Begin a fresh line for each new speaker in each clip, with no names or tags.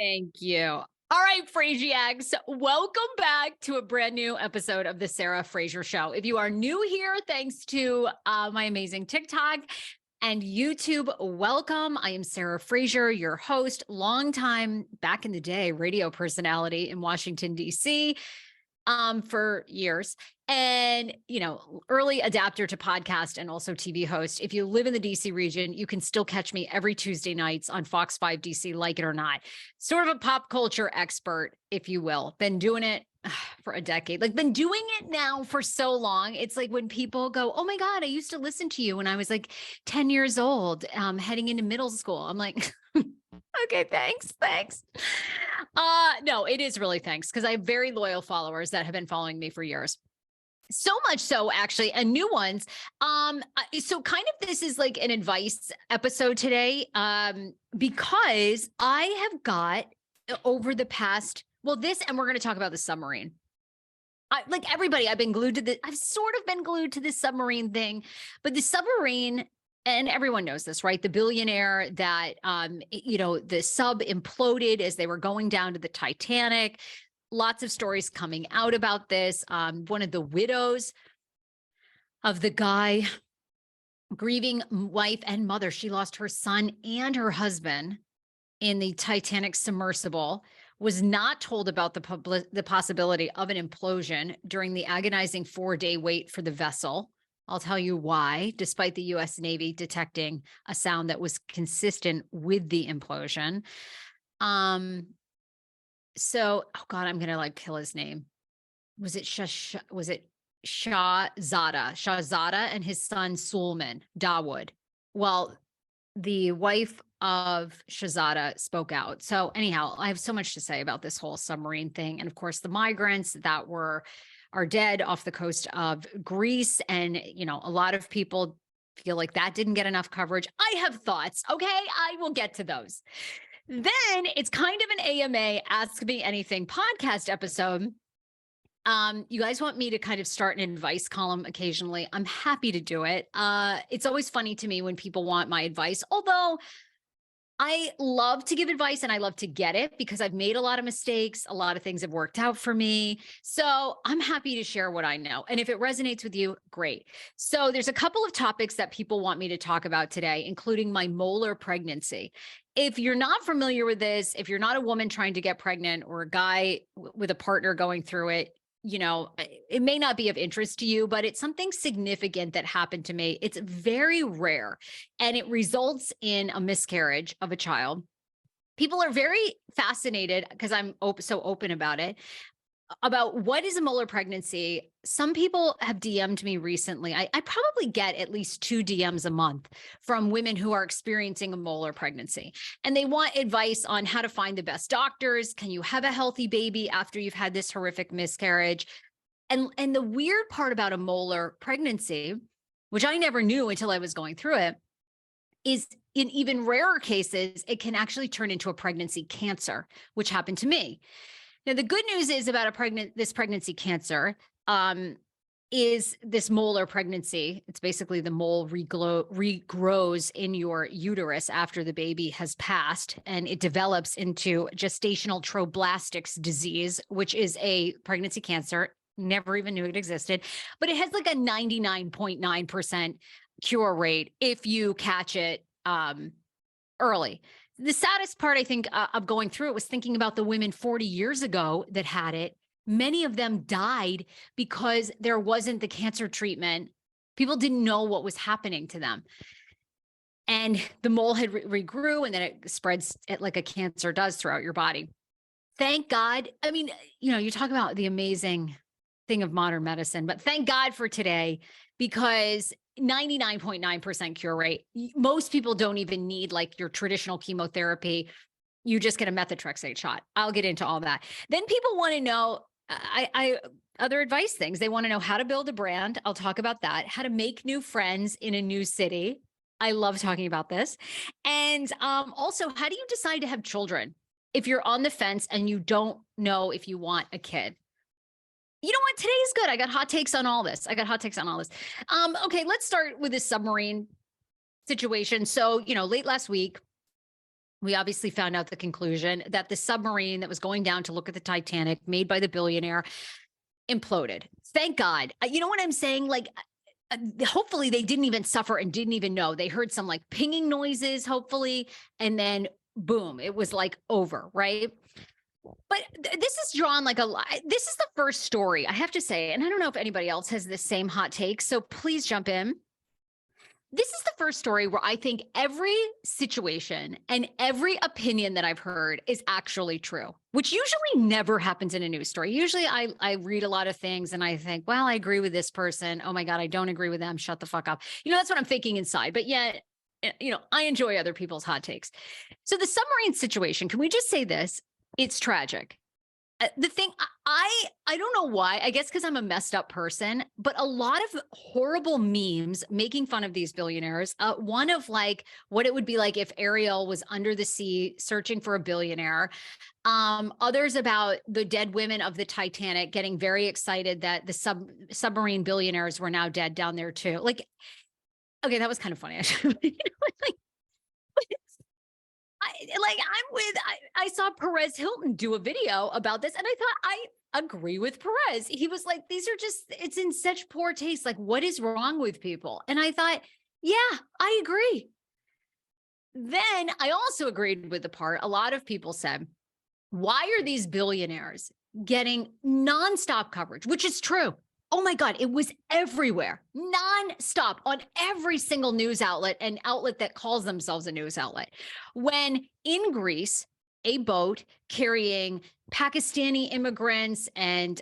Thank you. All right, Frasiacs, welcome back to a brand new episode of the Sarah Fraser Show. If you are new here, thanks to my amazing TikTok and YouTube, welcome. I am Sarah Fraser, your host, longtime back in the day radio personality in Washington, D.C. For years. And, early adapter to podcast and also TV host. If you live in the DC region, you can still catch me every Tuesday nights on Fox 5 DC, like it or not. Sort of a pop culture expert, if you will. Been doing it for a decade, been doing it now for so long. It's like when people go, oh my God, I used to listen to you when I was like 10 years old, heading into middle school. I'm like, okay, thanks. No, it is really thanks, because I have very loyal followers that have been following me for years. So much so, actually, and new ones. So kind of this is like an advice episode today, because I have got over the past, and we're going to talk about the submarine. Like everybody, I've sort of been glued to this submarine thing, but the submarine, and everyone knows this, right? The billionaire that, the sub imploded as they were going down to the Titanic. Lots of stories coming out about this. One of the widows of the guy, grieving wife and mother, she lost her son and her husband in the Titanic submersible, was not told about the possibility of an implosion during the agonizing 4-day wait for the vessel. I'll tell you why, despite the U.S. Navy detecting a sound that was consistent with the implosion. So, oh God, I'm going to kill his name. Was it Shahzada and his son Sulman Dawood? Well, the wife of Shahzada spoke out. So anyhow, I have so much to say about this whole submarine thing. And of course, the migrants that are dead off the coast of Greece. And, a lot of people feel like that didn't get enough coverage. I have thoughts. Okay. I will get to those. Then it's kind of an AMA Ask Me Anything podcast episode. You guys want me to kind of start an advice column occasionally. I'm happy to do it. It's always funny to me when people want my advice, although I love to give advice and I love to get it because I've made a lot of mistakes. A lot of things have worked out for me. So I'm happy to share what I know. And if it resonates with you, great. So there's a couple of topics that people want me to talk about today, including my molar pregnancy. If you're not familiar with this, if you're not a woman trying to get pregnant or a guy with a partner going through it, it may not be of interest to you, but it's something significant that happened to me. It's very rare, and it results in a miscarriage of a child. People are very fascinated, because I'm so open about it, about what is a molar pregnancy. Some people have DM'd me recently. I probably get at least 2 DMs a month from women who are experiencing a molar pregnancy, and they want advice on how to find the best doctors. Can you have a healthy baby after you've had this horrific miscarriage? And the weird part about a molar pregnancy, which I never knew until I was going through it, is in even rarer cases, it can actually turn into a pregnancy cancer, which happened to me. Now, the good news is about this pregnancy cancer is this molar pregnancy. It's basically the mole regrows in your uterus after the baby has passed, and it develops into gestational tromblastics disease, which is a pregnancy cancer. Never even knew it existed, but it has like a 99.9% cure rate if you catch it early. The saddest part, I think, of going through it was thinking about the women 40 years ago that had it. Many of them died because there wasn't the cancer treatment. People didn't know what was happening to them. And the mole had regrew, and then it spreads like a cancer does throughout your body. Thank God. I mean, you talk about the amazing thing of modern medicine, but thank God for today, because 99.9% cure rate. Most people don't even need like your traditional chemotherapy. You just get a methotrexate shot. I'll get into all that. Then people want to know, other advice things. They want to know how to build a brand. I'll talk about that. How to make new friends in a new city. I love talking about this. And also, how do you decide to have children if you're on the fence and you don't know if you want a kid? You know what? Today is good. I got hot takes on all this. Okay, let's start with this submarine situation. So, late last week, we obviously found out the conclusion that the submarine that was going down to look at the Titanic, made by the billionaire, imploded. Thank God. You know what I'm saying? Like, hopefully they didn't even suffer and didn't even know. They heard some like pinging noises, hopefully, and then boom, it was like over, right? But this is drawn like a lot. This is the first story, I have to say, and I don't know if anybody else has the same hot take, so please jump in. This is the first story where I think every situation and every opinion that I've heard is actually true, which usually never happens in a news story. Usually I read a lot of things and I think, well, I agree with this person. Oh my God, I don't agree with them. Shut the fuck up. That's what I'm thinking inside. But yet, I enjoy other people's hot takes. So the submarine situation, can we just say this? It's tragic. The thing, I don't know why, I guess because I'm a messed up person, but a lot of horrible memes making fun of these billionaires. One of like what it would be like if Ariel was under the sea searching for a billionaire. Others about the dead women of the Titanic getting very excited that the submarine billionaires were now dead down there too. Like, okay, that was kind of funny actually. I saw Perez Hilton do a video about this and I thought, I agree with Perez. He was like, these are just, it's in such poor taste. Like, what is wrong with people? And I thought, yeah, I agree. Then I also agreed with the part a lot of people said, why are these billionaires getting nonstop coverage, which is true. Oh my God, it was everywhere, nonstop on every single news outlet and outlet that calls themselves a news outlet. When in Greece, a boat carrying Pakistani immigrants and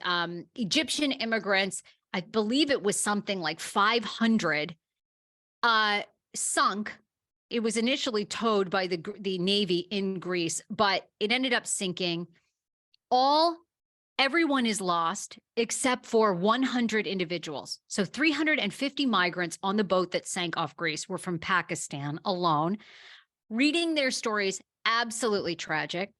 Egyptian immigrants, I believe it was something like 500, sunk. It was initially towed by the Navy in Greece, but it ended up sinking. Everyone is lost except for 100 individuals. So 350 migrants on the boat that sank off Greece were from Pakistan alone. Reading their stories, absolutely tragic.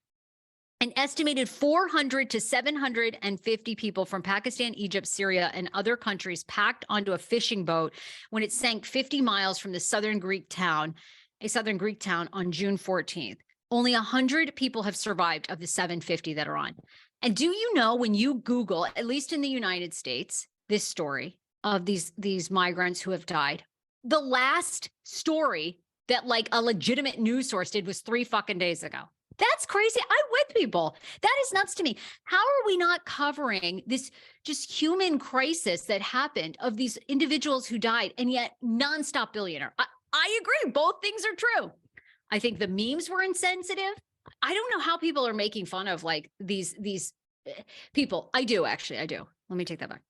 An estimated 400 to 750 people from Pakistan, Egypt, Syria, and other countries packed onto a fishing boat when it sank 50 miles from a southern Greek town on June 14th. Only 100 people have survived of the 750 that are on. And do you know, when you Google, at least in the United States, this story of these migrants who have died, the last story that like a legitimate news source did was 3 fucking days ago. That's crazy. I'm with people. That is nuts to me. How are we not covering this just human crisis that happened of these individuals who died and yet nonstop billionaire? I agree. Both things are true. I think the memes were insensitive. I don't know how people are making fun of like these people. I do. Let me take that back.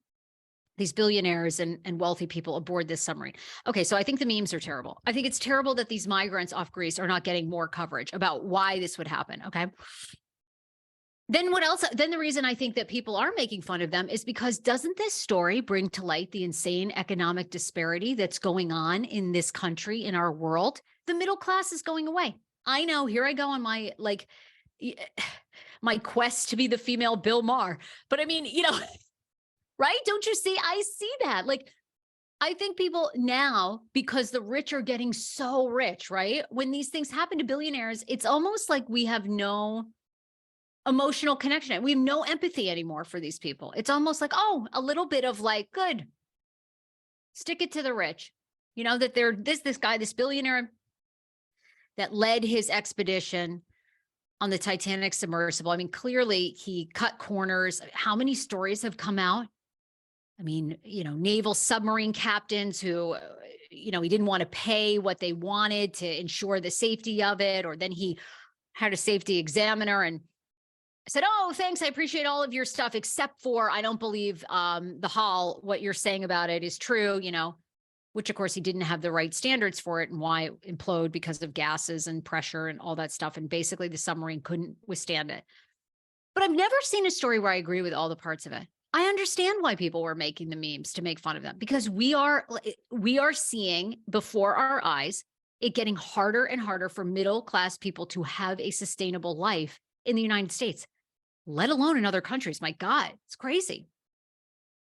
These billionaires and wealthy people aboard this submarine. Okay, so I think the memes are terrible. I think it's terrible that these migrants off Greece are not getting more coverage about why this would happen, okay? Then what else? Then the reason I think that people are making fun of them is because doesn't this story bring to light the insane economic disparity that's going on in this country, in our world? The middle class is going away. I know, here I go on my, like, my quest to be the female Bill Maher. But I mean, right? Don't you see? I see that. Like, I think people now, because the rich are getting so rich, right? When these things happen to billionaires, it's almost like we have no emotional connection. We have no empathy anymore for these people. It's almost like, oh, a little bit of like, good, stick it to the rich. That they're this guy, this billionaire that led his expedition on the Titanic submersible. I mean, clearly he cut corners. How many stories have come out? I mean, naval submarine captains who, he didn't want to pay what they wanted to ensure the safety of it. Or then he had a safety examiner and said, oh, thanks, I appreciate all of your stuff, except for I don't believe the hull, what you're saying about it is true, which of course he didn't have the right standards for it and why it imploded because of gases and pressure and all that stuff. And basically the submarine couldn't withstand it. But I've never seen a story where I agree with all the parts of it. I understand why people were making the memes to make fun of them, because we are seeing before our eyes it getting harder and harder for middle class people to have a sustainable life in the United States, let alone in other countries. My God, it's crazy.